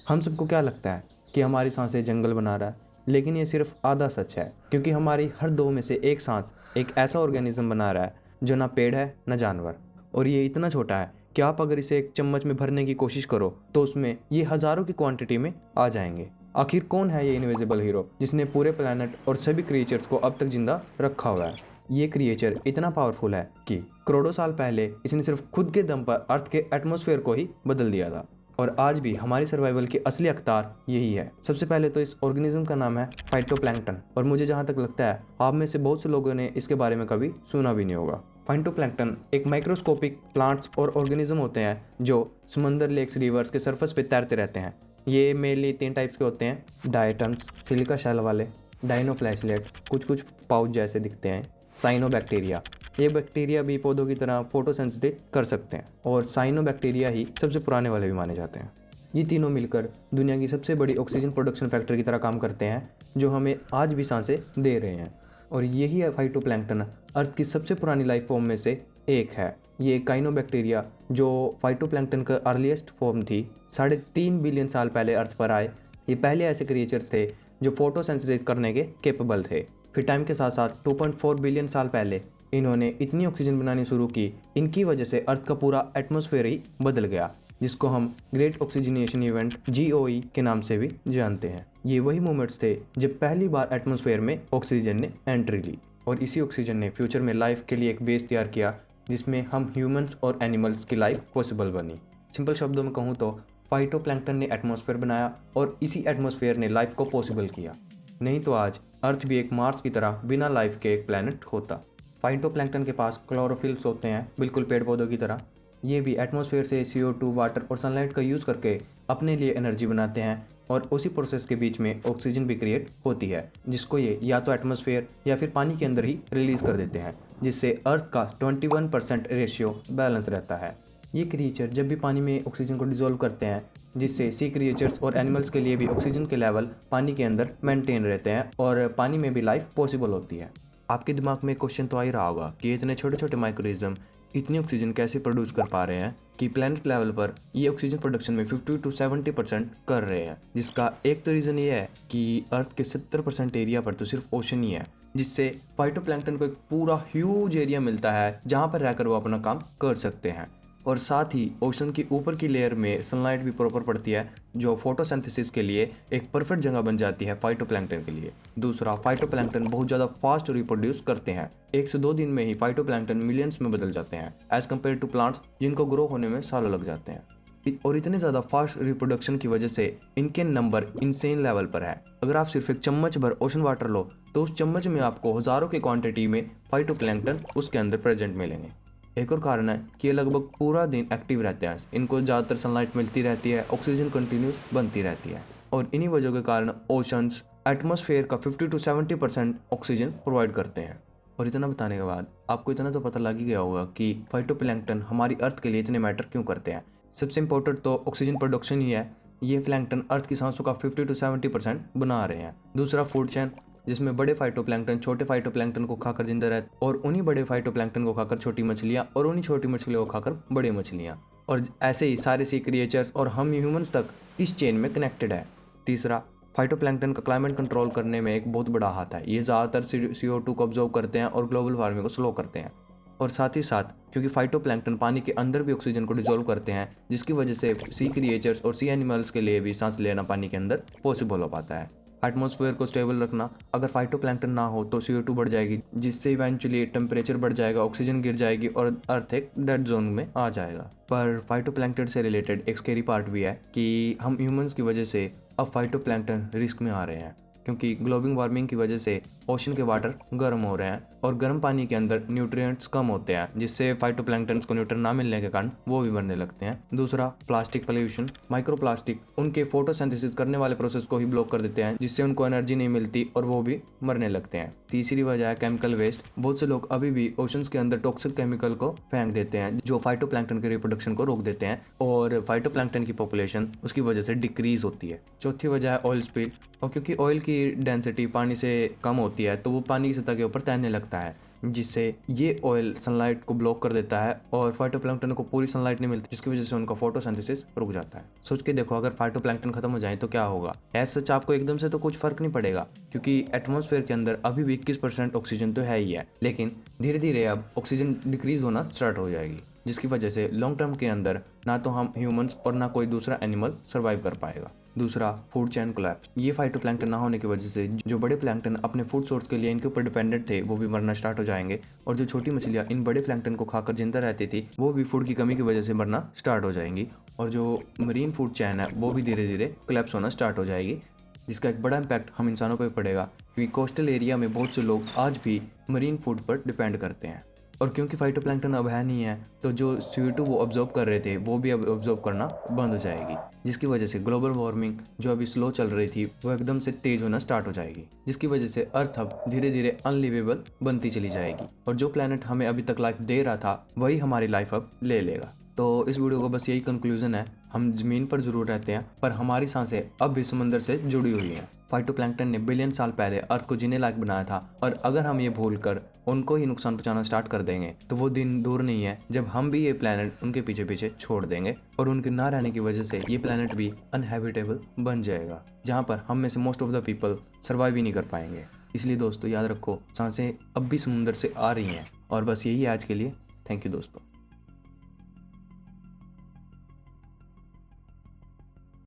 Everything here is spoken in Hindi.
हम सबको क्या लगता है कि हमारी सांसें जंगल बना रहा है, लेकिन ये सिर्फ आधा सच है, क्योंकि हमारी हर दो में से एक सांस एक ऐसा ऑर्गेनिज्म बना रहा है जो ना पेड़ है ना जानवर। और ये इतना छोटा है कि आप अगर इसे एक चम्मच में भरने की कोशिश करो तो उसमें ये हज़ारों की क्वांटिटी में आ जाएंगे। आखिर कौन है ये इनविजिबल हीरो जिसने पूरे प्लेनेट और सभी क्रिएचर्स को अब तक जिंदा रखा हुआ है? ये क्रिएचर इतना पावरफुल है कि करोड़ों साल पहले इसने सिर्फ खुद के दम पर अर्थ के एटमॉस्फेयर को ही बदल दिया था। और आज भी हमारी सर्वाइवल की असली अख्तार यही है। सबसे पहले तो इस ऑर्गेनिज्म का नाम है फाइटोप्लैंक्टन, और मुझे जहाँ तक लगता है आप में से बहुत से लोगों ने इसके बारे में कभी सुना भी नहीं होगा। फाइटोप्लैंक्टन एक माइक्रोस्कोपिक प्लांट्स और ऑर्गेनिज्म होते हैं जो समंदर, लेक्स, रिवर्स के सरफेस पे तैरते रहते हैं। ये मेनली 3 टाइप्स के होते हैं: डायटम्स, सिलिका शेल वाले, डाइनोफ्लैचलेट, कुछ पाउच जैसे दिखते हैं, साइनोबैक्टीरिया। ये बैक्टीरिया भी पौधों की तरह फोटोसिंथेसिस कर सकते हैं, और साइनोबैक्टीरिया ही सबसे पुराने वाले भी माने जाते हैं। ये तीनों मिलकर दुनिया की सबसे बड़ी ऑक्सीजन प्रोडक्शन फैक्ट्री की तरह काम करते हैं, जो हमें आज भी सांसें दे रहे हैं। और यही है फाइटोप्लैंक्टन, अर्थ की सबसे पुरानी लाइफ फॉर्म में से एक है। ये काइनोबैक्टीरिया जो फाइटोप्लैंक्टन का अर्लीस्ट फॉर्म थी, 3.5 बिलियन साल पहले अर्थ पर आए। ये पहले ऐसे क्रिएचर्स थे जो फोटोसिंथेसिस करने के कैपेबल थे। फिर टाइम के साथ साथ 2.4 बिलियन साल पहले इन्होंने इतनी ऑक्सीजन बनानी शुरू की, इनकी वजह से अर्थ का पूरा एटमॉस्फेयर ही बदल गया, जिसको हम ग्रेट ऑक्सीजनेशन इवेंट GOE के नाम से भी जानते हैं। ये वही मोमेंट्स थे जब पहली बार एटमॉस्फेयर में ऑक्सीजन ने एंट्री ली, और इसी ऑक्सीजन ने फ्यूचर में लाइफ के लिए एक बेस तैयार किया, जिसमें हम ह्यूमंस और एनिमल्स की लाइफ पॉसिबल बनी। सिंपल शब्दों में कहूँ तो फाइटोप्लैंक्टन ने एटमॉस्फेयर बनाया, और इसी एटमॉस्फेयर ने लाइफ को पॉसिबल किया। नहीं तो आज अर्थ भी एक मार्स की तरह बिना लाइफ के एक प्लैनेट होता। फाइटोप्लैंक्टन के पास क्लोरोफिल्स होते हैं, बिल्कुल पेड़ पौधों की तरह। ये भी एटमॉस्फेयर से CO2, वाटर और सनलाइट का यूज़ करके अपने लिए एनर्जी बनाते हैं, और उसी प्रोसेस के बीच में ऑक्सीजन भी क्रिएट होती है, जिसको ये या तो एटमॉस्फेयर या फिर पानी के अंदर ही रिलीज़ कर देते हैं, जिससे अर्थ का 21% रेशियो बैलेंस रहता है। ये क्रिएचर जब भी पानी में ऑक्सीजन को डिसॉल्व करते हैं, जिससे सी क्रिएचर्स और एनिमल्स के लिए भी ऑक्सीजन के लेवल पानी के अंदर मेंटेन रहते हैं, और पानी में भी लाइफ पॉसिबल होती है। आपके दिमाग में क्वेश्चन तो आ ही रहा होगा कि इतने छोटे छोटे माइक्रोनिज्म इतनी ऑक्सीजन कैसे प्रोड्यूस कर पा रहे हैं कि प्लैनेट लेवल पर ये ऑक्सीजन प्रोडक्शन में 50 to 70% कर रहे हैं। जिसका एक तो रीज़न ये है कि अर्थ के 70% एरिया पर तो सिर्फ ओशन ही है, जिससे फाइटोप्लैंक्टन को एक पूरा ह्यूज एरिया मिलता है जहाँ पर रहकर वो अपना काम कर सकते हैं। और साथ ही ओशन की ऊपर की लेयर में सनलाइट भी प्रॉपर पड़ती है, जो फोटोसिंथेसिस के लिए एक परफेक्ट जगह बन जाती है फाइटोप्लैंक्टन के लिए। दूसरा, फाइटोप्लैंक्टन बहुत ज़्यादा फास्ट रिप्रोड्यूस करते हैं। 1 से 2 दिन में ही फाइटोप्लैंक्टन मिलियंस में बदल जाते हैं, एज कम्पेयर टू प्लांट्स जिनको ग्रो होने में सालों लग जाते हैं। और इतने ज़्यादा फास्ट रिप्रोडक्शन की वजह से इनके नंबर इंसेन लेवल पर है। अगर आप सिर्फ एक चम्मच भर ओशन वाटर लो तो उस चम्मच में आपको हज़ारों की क्वांटिटी में फाइटोप्लैंक्टन उसके अंदर प्रेजेंट मिलेंगे। एक और कारण है कि ये लगभग पूरा दिन एक्टिव रहते हैं। इनको ज़्यादातर सनलाइट मिलती रहती है, ऑक्सीजन कंटिन्यूस बनती रहती है, और इन्हीं वजहों के कारण ओशंस एटमॉस्फेयर का 50 to 70% ऑक्सीजन प्रोवाइड करते हैं। और इतना बताने के बाद आपको इतना तो पता लग ही गया होगा कि फाइटोप्लैंक्टन हमारी अर्थ के लिए इतने मैटर क्यों करते हैं। सबसे इंपॉर्टेंट तो ऑक्सीजन प्रोडक्शन ही है। ये प्लैंक्टन अर्थ की सांसों का 50 to 70% बना रहे हैं। दूसरा, फूड चेन, जिसमें बड़े फाइटोप्लैंक्टन छोटे फाइटोप्लैंक्टन को खाकर जिंदा रहते, और उन्हीं बड़े फाइटोप्लैंक्टन को खाकर छोटी मछलियाँ, और उन्हीं छोटी मछलियों को खाकर बड़ी मछलियाँ, और ऐसे ही सारे सी क्रिएचर्स और हम ह्यूमंस तक इस चेन में कनेक्टेड है। तीसरा, फाइटोप्लैंक्टन का क्लाइमेट कंट्रोल करने में एक बहुत बड़ा हाथ है। ये ज़्यादातर CO2 को ऑब्जर्व करते हैं और ग्लोबल वार्मिंग को स्लो करते हैं। और साथ ही साथ क्योंकि फाइटोप्लैंक्टन पानी के अंदर भी ऑक्सीजन को डिसॉल्व करते हैं, जिसकी वजह से सी क्रिएचर्स और सी एनिमल्स के लिए भी सांस लेना पानी के अंदर पॉसिबल हो पाता है। एटमॉस्फेयर को स्टेबल रखना, अगर फाइटोप्लैंक्टन ना हो तो CO2 बढ़ जाएगी, जिससे इवेंचुअली टेम्परेचर बढ़ जाएगा, ऑक्सीजन गिर जाएगी और अर्थ एक डेड जोन में आ जाएगा। पर फाइटोप्लैंक्टन से रिलेटेड एक स्केरी पार्ट भी है कि हम ह्यूमंस की वजह से अब फाइटोप्लैंक्टन रिस्क में आ रहे हैं, क्योंकि ग्लोबल वार्मिंग की वजह से ओशन के वाटर गर्म हो रहे हैं, और गर्म पानी के अंदर न्यूट्रिएंट्स कम होते हैं, जिससे फाइटोप्लैंक्टन्स को न्यूट्रिएंट ना मिलने के कारण वो भी मरने लगते हैं। दूसरा, प्लास्टिक पोल्यूशन। माइक्रोप्लास्टिक उनके फोटोसिंथेसिस करने वाले प्रोसेस को ही ब्लॉक कर देते हैं, जिससे उनको एनर्जी नहीं मिलती और वो भी मरने लगते हैं। तीसरी वजह है केमिकल वेस्ट। बहुत से लोग अभी भी ओशंस के अंदर टॉक्सिक केमिकल को फेंक देते हैं, जो फाइटोप्लैंक्टन के रिप्रोडक्शन को रोक देते हैं, और फाइटोप्लैंक्टन की पॉपुलेशन उसकी वजह से डिक्रीज होती है। चौथी वजह है ऑयल स्पिल। और क्योंकि ऑयल की डेंसिटी पानी से कम होती है तो वो पानी की सतह के ऊपर तैरने लगता है, जिससे ये ऑयल सनलाइट को ब्लॉक कर देता है और फाइटोप्लैंक्टन को पूरी सनलाइट नहीं मिलती, जिसकी वजह से उनका फोटोसिंथेसिस रुक जाता है। सोच के देखो, अगर फाइटोप्लैंक्टन खत्म हो जाए तो क्या होगा। एज सच आपको एकदम से तो कुछ फर्क नहीं पड़ेगा, क्योंकि एटमॉस्फेयर के अंदर अभी भी 21% ऑक्सीजन तो है ही है, लेकिन धीरे धीरे अब ऑक्सीजन डिक्रीज होना स्टार्ट हो जाएगी, जिसकी वजह से लॉन्ग टर्म के अंदर ना तो हम ह्यूमंस और ना कोई दूसरा एनिमल सर्वाइव कर पाएगा। दूसरा, फूड चेन कोलैप्स। ये फाइटोप्लैंक्टन ना होने की वजह से जो बड़े प्लैंक्टन अपने फूड सोर्स के लिए इनके ऊपर डिपेंडेंट थे, वो भी मरना स्टार्ट हो जाएंगे, और जो छोटी मछलियाँ इन बड़े प्लैंक्टन को खाकर जिंदा रहती थी, वो भी फूड की कमी की वजह से मरना स्टार्ट हो जाएंगी, और जो मरीन फूड चैन है वो भी धीरे धीरे कोलैप्स होना स्टार्ट हो जाएगी, जिसका एक बड़ा इम्पैक्ट हम इंसानों पर पड़ेगा, क्योंकि कोस्टल एरिया में बहुत से लोग आज भी मरीन फूड पर डिपेंड करते हैं। और क्योंकि फाइटोप्लैंक्टन अब है नहीं है, तो जो CO2 वो ऑब्जर्व कर रहे थे वो भी अब ऑब्जर्व करना बंद हो जाएगी, जिसकी वजह से ग्लोबल वार्मिंग जो अभी स्लो चल रही थी वो एकदम से तेज होना स्टार्ट हो जाएगी, जिसकी वजह से अर्थ अब धीरे धीरे अनलिवेबल बनती चली जाएगी, और जो प्लैनेट हमें अभी तक लाइफ दे रहा था वही हमारी लाइफ अब ले लेगा। तो इस वीडियो को बस यही कंक्लूजन है, हम ज़मीन पर जरूर रहते हैं पर हमारी सांसें अब भी समंदर से जुड़ी हुई हैं। फाइटोप्लैंक्टन ने बिलियन साल पहले अर्थ को जीने लायक बनाया था, और अगर हम ये भूल कर उनको ही नुकसान पहुंचाना स्टार्ट कर देंगे तो वो दिन दूर नहीं है जब हम भी ये प्लेनेट उनके पीछे पीछे छोड़ देंगे, और उनके ना रहने की वजह से ये प्लेनेट भी अनहैबिटेबल बन जाएगा, जहाँ पर हम में से most of the people survive ही नहीं कर पाएंगे। इसलिए दोस्तों याद रखो, सांसें अब भी समुंदर से आ रही हैं, और बस यही है आज के लिए। थैंक यू दोस्तों।